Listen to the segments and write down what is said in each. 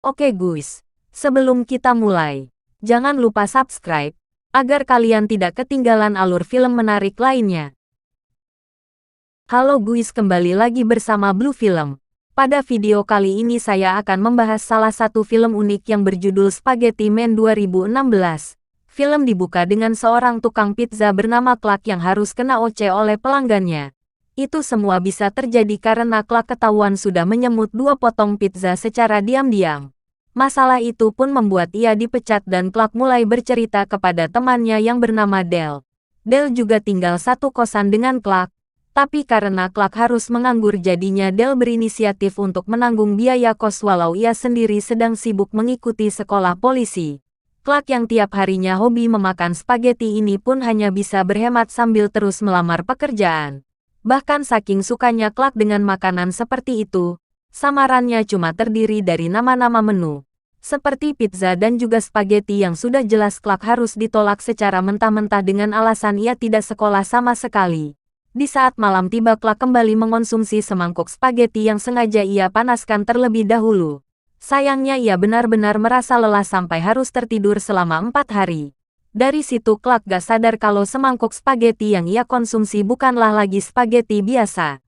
Oke guys, sebelum kita mulai, jangan lupa subscribe, agar kalian tidak ketinggalan alur film menarik lainnya. Halo guys, kembali lagi bersama Blue Film. Pada video kali ini saya akan membahas salah satu film unik yang berjudul Spaghetti Man 2016. Film dibuka dengan seorang tukang pizza bernama Clark yang harus kena OC oleh pelanggannya. Itu semua bisa terjadi karena Clark ketahuan sudah menyemut 2 potong pizza secara diam-diam. Masalah itu pun membuat ia dipecat dan Clark mulai bercerita kepada temannya yang bernama Dale. Dale juga tinggal satu kosan dengan Clark, tapi karena Clark harus menganggur jadinya Dale berinisiatif untuk menanggung biaya kos walau ia sendiri sedang sibuk mengikuti sekolah polisi. Clark yang tiap harinya hobi memakan spaghetti ini pun hanya bisa berhemat sambil terus melamar pekerjaan. Bahkan saking sukanya Clark dengan makanan seperti itu, samarannya cuma terdiri dari nama-nama menu, seperti pizza dan juga spaghetti yang sudah jelas Clark harus ditolak secara mentah-mentah dengan alasan ia tidak sekolah sama sekali. Di saat malam tiba Clark kembali mengonsumsi semangkuk spaghetti yang sengaja ia panaskan terlebih dahulu. Sayangnya ia benar-benar merasa lelah sampai harus tertidur selama 4 hari. Dari situ Clark gak sadar kalau semangkuk spaghetti yang ia konsumsi bukanlah lagi spaghetti biasa.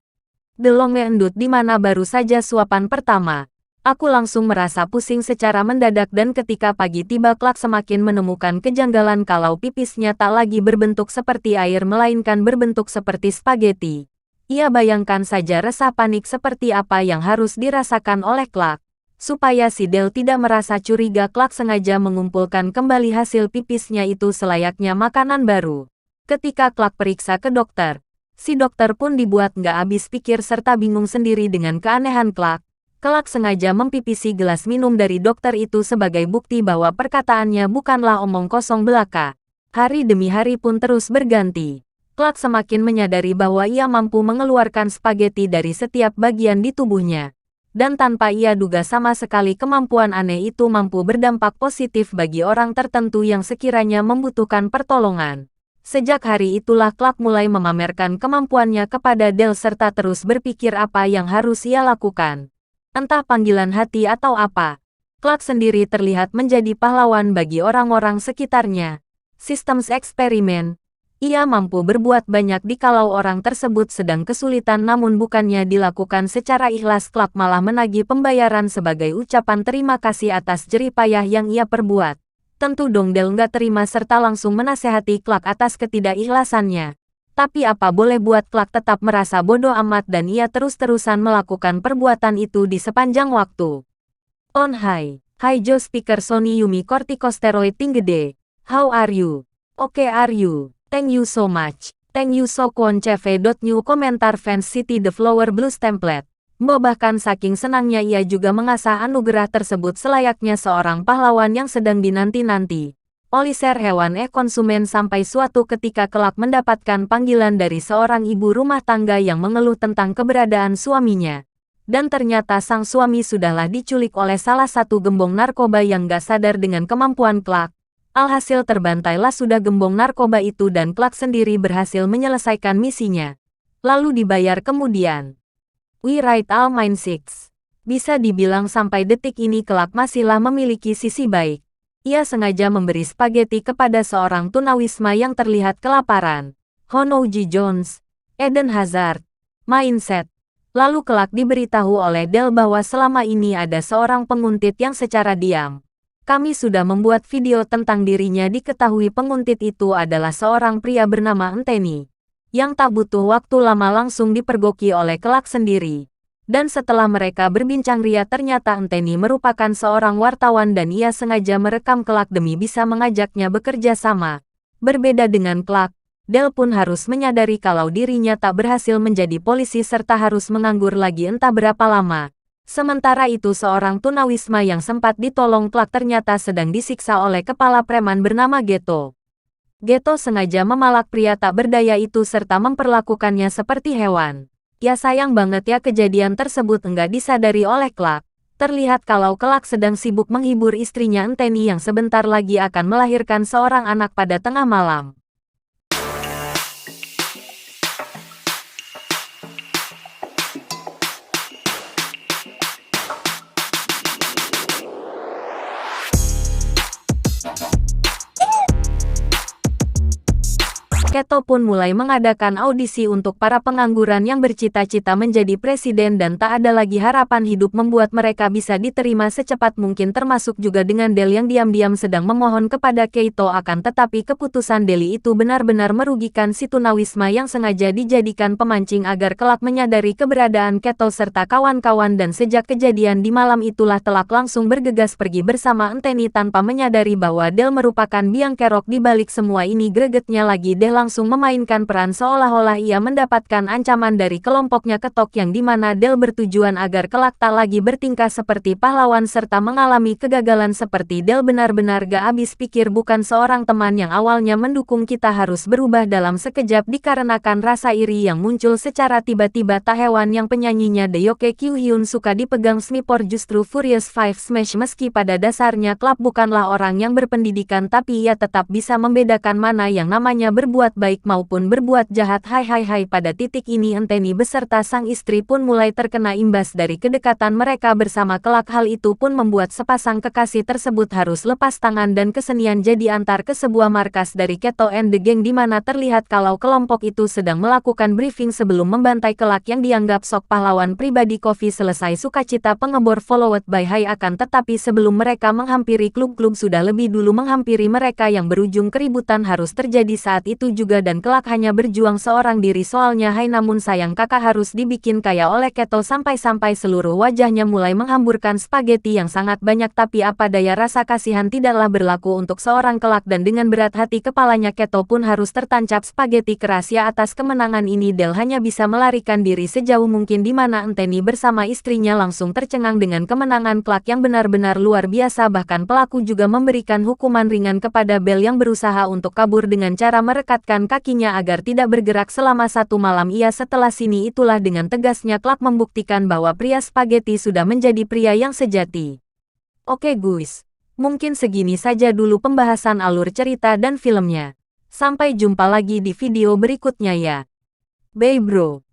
The Long Endut di mana baru saja suapan pertama. Aku langsung merasa pusing secara mendadak dan ketika pagi tiba Clark semakin menemukan kejanggalan kalau pipisnya tak lagi berbentuk seperti air melainkan berbentuk seperti spaghetti. Ia bayangkan saja resah panik seperti apa yang harus dirasakan oleh Clark. Supaya si Dale tidak merasa curiga Clark sengaja mengumpulkan kembali hasil pipisnya itu selayaknya makanan baru. Ketika Clark periksa ke dokter, si dokter pun dibuat nggak habis pikir serta bingung sendiri dengan keanehan Clark. Clark sengaja mempipisi gelas minum dari dokter itu sebagai bukti bahwa perkataannya bukanlah omong kosong belaka. Hari demi hari pun terus berganti. Clark semakin menyadari bahwa ia mampu mengeluarkan spaghetti dari setiap bagian di tubuhnya. Dan tanpa ia duga sama sekali kemampuan aneh itu mampu berdampak positif bagi orang tertentu yang sekiranya membutuhkan pertolongan. Sejak hari itulah Clark mulai memamerkan kemampuannya kepada Dale serta terus berpikir apa yang harus ia lakukan. Entah panggilan hati atau apa, Clark sendiri terlihat menjadi pahlawan bagi orang-orang sekitarnya. Sistem eksperimen. Ia mampu berbuat banyak dikalau orang tersebut sedang kesulitan namun bukannya dilakukan secara ikhlas Clark malah menagih pembayaran sebagai ucapan terima kasih atas jeripayah yang ia perbuat. Tentu dong Dale nggak terima serta langsung menasehati Clark atas ketidakikhlasannya. Tapi apa boleh buat Clark tetap merasa bodoh amat dan ia terus-terusan melakukan perbuatan itu di sepanjang waktu. On high. Hi Joe speaker Sony Yumi corticosteroid Tinggede. How are you? Okay are you? Thank you so much. Thank you so Kwon CV.new komentar fans City The Flower Blues template. Mbok bahkan saking senangnya ia juga mengasah anugerah tersebut selayaknya seorang pahlawan yang sedang dinanti-nanti. Oliser hewan konsumen sampai suatu ketika kelak mendapatkan panggilan dari seorang ibu rumah tangga yang mengeluh tentang keberadaan suaminya. Dan ternyata sang suami sudahlah diculik oleh salah satu gembong narkoba yang gak sadar dengan kemampuan Clark. Alhasil terbantailah sudah gembong narkoba itu dan Clark sendiri berhasil menyelesaikan misinya. Lalu dibayar kemudian. We write all mine six. Bisa dibilang sampai detik ini Clark masihlah memiliki sisi baik. Ia sengaja memberi spaghetti kepada seorang tunawisma yang terlihat kelaparan. Honoji Jones, Eden Hazard, Mindset. Lalu Clark diberitahu oleh Dale bahwa selama ini ada seorang penguntit yang secara diam. Kami sudah membuat video tentang dirinya diketahui penguntit itu adalah seorang pria bernama Anthony, yang tak butuh waktu lama langsung dipergoki oleh Clark sendiri. Dan setelah mereka berbincang ria ternyata Anthony merupakan seorang wartawan dan ia sengaja merekam Clark demi bisa mengajaknya bekerja sama. Berbeda dengan Clark, Dale pun harus menyadari kalau dirinya tak berhasil menjadi polisi serta harus menganggur lagi entah berapa lama. Sementara itu seorang tunawisma yang sempat ditolong Clark ternyata sedang disiksa oleh kepala preman bernama Geto. Geto sengaja memalak pria tak berdaya itu serta memperlakukannya seperti hewan. Ya sayang banget ya kejadian tersebut enggak disadari oleh Clark. Terlihat kalau Clark sedang sibuk menghibur istrinya Anthony yang sebentar lagi akan melahirkan seorang anak pada tengah malam. Keto pun mulai mengadakan audisi untuk para pengangguran yang bercita-cita menjadi presiden dan tak ada lagi harapan hidup membuat mereka bisa diterima secepat mungkin termasuk juga dengan Del yang diam-diam sedang memohon kepada Keito akan tetapi keputusan Deli itu benar-benar merugikan si tunawisma yang sengaja dijadikan pemancing agar kelak menyadari keberadaan Keto serta kawan-kawan dan sejak kejadian di malam itulah Telak langsung bergegas pergi bersama Enteni tanpa menyadari bahwa Del merupakan biang kerok di balik semua ini. Gregetnya lagi Del langsung memainkan peran seolah-olah ia mendapatkan ancaman dari kelompoknya Ketok yang dimana Del bertujuan agar kelak tak lagi bertingkah seperti pahlawan serta mengalami kegagalan seperti Del benar-benar gak habis pikir bukan seorang teman yang awalnya mendukung kita harus berubah dalam sekejap dikarenakan rasa iri yang muncul secara tiba-tiba. Tak hewan yang penyanyinya Deyoke Kyuhyun suka dipegang Smipor justru Furious Five Smash meski pada dasarnya klub bukanlah orang yang berpendidikan tapi ia tetap bisa membedakan mana yang namanya berbuat baik maupun berbuat jahat. Hai pada titik ini Enteni beserta sang istri pun mulai terkena imbas dari kedekatan mereka bersama kelak. Hal itu pun membuat sepasang kekasih tersebut harus lepas tangan dan kesenian jadi antar ke sebuah markas dari Keto and the Gang di mana terlihat kalau kelompok itu sedang melakukan briefing sebelum membantai kelak yang dianggap sok pahlawan pribadi. Kofi selesai sukacita pengebor followed by Hai akan tetapi sebelum mereka menghampiri klub-klub sudah lebih dulu menghampiri mereka yang berujung keributan harus terjadi saat itu juga dan kelak hanya berjuang seorang diri soalnya Hai namun sayang kakak harus dibikin kaya oleh Keto sampai-sampai seluruh wajahnya mulai menghamburkan spaghetti yang sangat banyak tapi apa daya rasa kasihan tidaklah berlaku untuk seorang kelak dan dengan berat hati kepalanya Keto pun harus tertancap spaghetti keras ya atas kemenangan ini Del hanya bisa melarikan diri sejauh mungkin di mana Enteni bersama istrinya langsung tercengang dengan kemenangan kelak yang benar-benar luar biasa bahkan pelaku juga memberikan hukuman ringan kepada Bel yang berusaha untuk kabur dengan cara merekatkan kakinya agar tidak bergerak selama 1 malam. Ia setelah sini itulah dengan tegasnya Clark membuktikan bahwa pria spaghetti sudah menjadi pria yang sejati. Oke guys, mungkin segini saja dulu pembahasan alur cerita dan filmnya. Sampai jumpa lagi di video berikutnya ya. Bye bro.